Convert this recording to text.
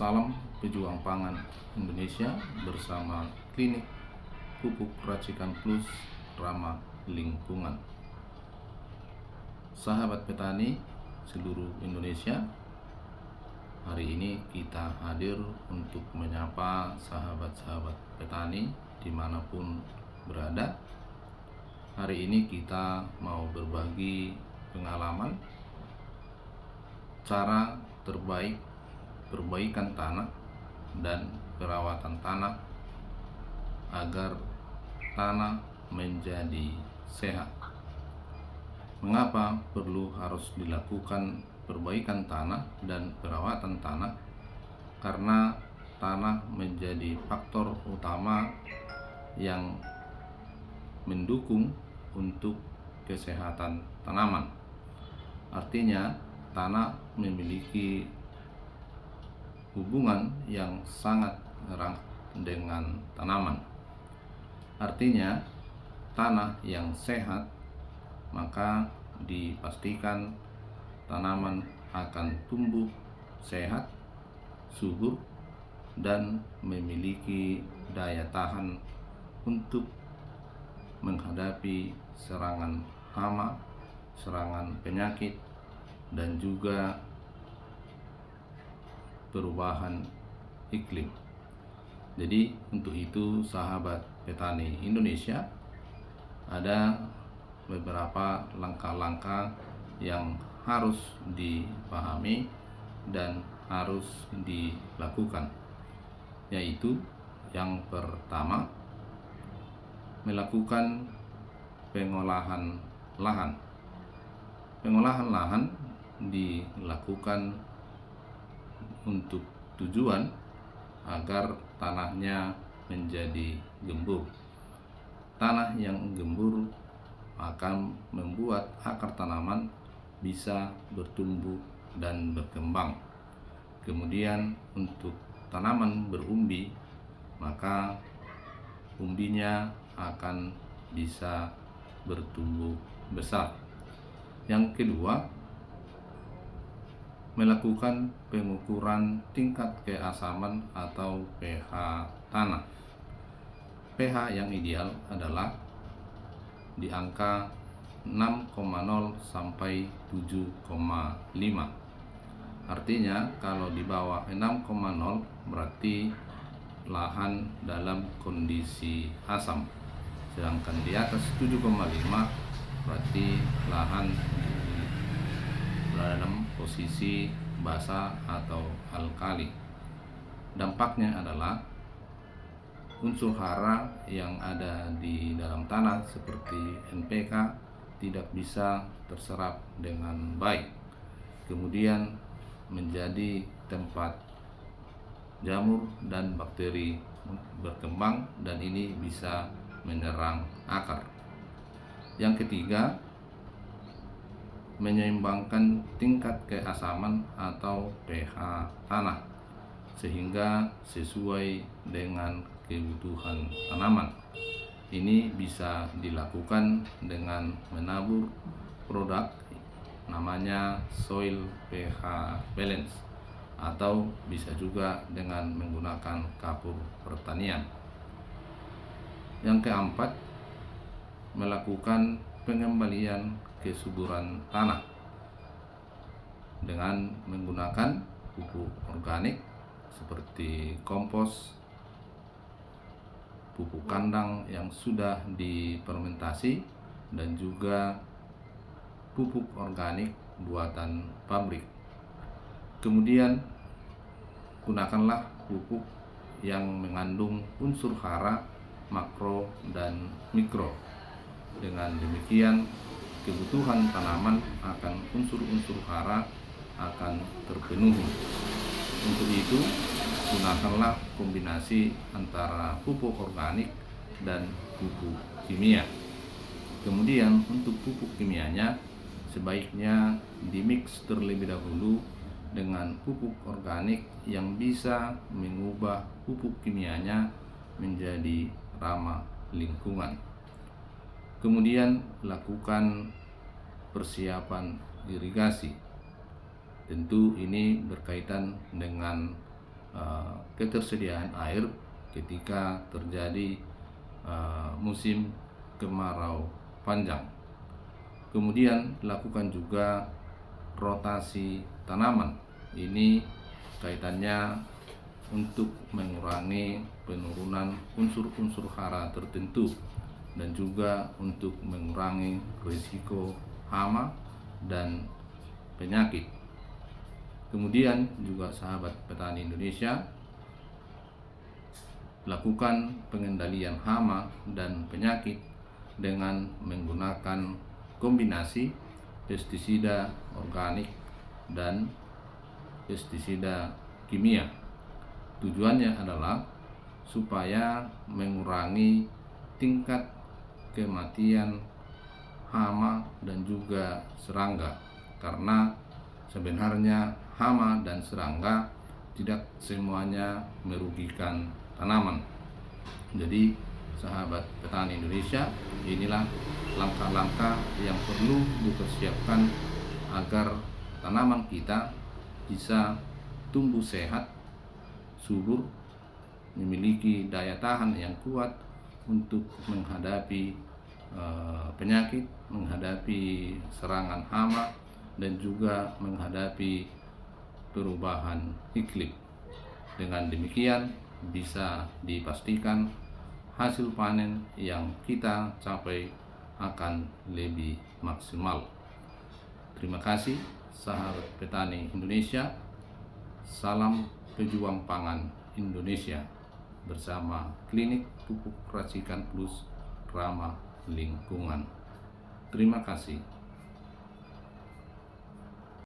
Salam pejuang pangan Indonesia bersama Klinik Pupuk Racikan Plus Ramah Lingkungan. Sahabat petani seluruh Indonesia, hari ini kita hadir untuk menyapa sahabat-sahabat petani dimanapun berada. Hari ini kita mau berbagi pengalaman cara terbaik perbaikan tanah dan perawatan tanah agar tanah menjadi sehat. Mengapa perlu harus dilakukan perbaikan tanah dan perawatan tanah? Karena tanah menjadi faktor utama yang mendukung untuk kesehatan tanaman. Artinya, tanah memiliki hubungan yang sangat erat dengan tanaman. Artinya, tanah yang sehat maka dipastikan tanaman akan tumbuh sehat, subur, dan memiliki daya tahan untuk menghadapi serangan hama, serangan penyakit, dan juga perubahan iklim. Jadi untuk itu sahabat petani Indonesia, ada beberapa langkah-langkah yang harus dipahami dan harus dilakukan, yaitu yang pertama, melakukan pengolahan lahan. Pengolahan lahan dilakukan untuk tujuan agar tanahnya menjadi gembur. Tanah yang gembur akan membuat akar tanaman bisa bertumbuh dan berkembang. Kemudian untuk tanaman berumbi, maka umbinya akan bisa bertumbuh besar. Yang kedua, melakukan pengukuran tingkat keasaman atau pH tanah. pH yang ideal adalah di angka 6,0 sampai 7,5. Artinya kalau di bawah 6,0 berarti lahan dalam kondisi asam. Sedangkan di atas 7,5 berarti lahan dalam posisi basa atau alkali. Dampaknya adalah unsur hara yang ada di dalam tanah seperti NPK tidak bisa terserap dengan baik. Kemudian menjadi tempat jamur dan bakteri berkembang dan ini bisa menyerang akar. Yang ketiga, menyeimbangkan tingkat keasaman atau pH tanah sehingga sesuai dengan kebutuhan tanaman. Ini bisa dilakukan dengan menabur produk namanya soil pH balance atau bisa juga dengan menggunakan kapur pertanian. Yang keempat, melakukan pengembalian kesuburan tanah dengan menggunakan pupuk organik seperti kompos, pupuk kandang yang sudah difermentasi, dan juga pupuk organik buatan pabrik. Kemudian gunakanlah pupuk yang mengandung unsur hara makro dan mikro. Dengan demikian kebutuhan tanaman akan unsur-unsur hara akan terpenuhi. Untuk itu, gunakanlah kombinasi antara pupuk organik dan pupuk kimia. Kemudian untuk pupuk kimianya sebaiknya dimix terlebih dahulu dengan pupuk organik yang bisa mengubah pupuk kimianya menjadi ramah lingkungan. Kemudian lakukan persiapan irigasi. Tentu ini berkaitan dengan ketersediaan air ketika terjadi musim kemarau panjang. Kemudian lakukan juga rotasi tanaman. Ini kaitannya untuk mengurangi penurunan unsur-unsur hara tertentu dan juga untuk mengurangi risiko hama dan penyakit. Kemudian juga sahabat petani Indonesia, lakukan pengendalian hama dan penyakit dengan menggunakan kombinasi pestisida organik dan pestisida kimia. Tujuannya adalah supaya mengurangi tingkat kematian hama dan juga serangga, karena sebenarnya hama dan serangga tidak semuanya merugikan tanaman. Jadi sahabat petani Indonesia, inilah langkah-langkah yang perlu dipersiapkan agar tanaman kita bisa tumbuh sehat, subur, memiliki daya tahan yang kuat untuk menghadapi penyakit, menghadapi serangan hama, dan juga menghadapi perubahan iklim. Dengan demikian bisa dipastikan hasil panen yang kita capai akan lebih maksimal. Terima kasih sahabat petani Indonesia. Salam pejuang pangan Indonesia bersama Klinik Pupuk Racikan Plus ramah lingkungan. Terima kasih.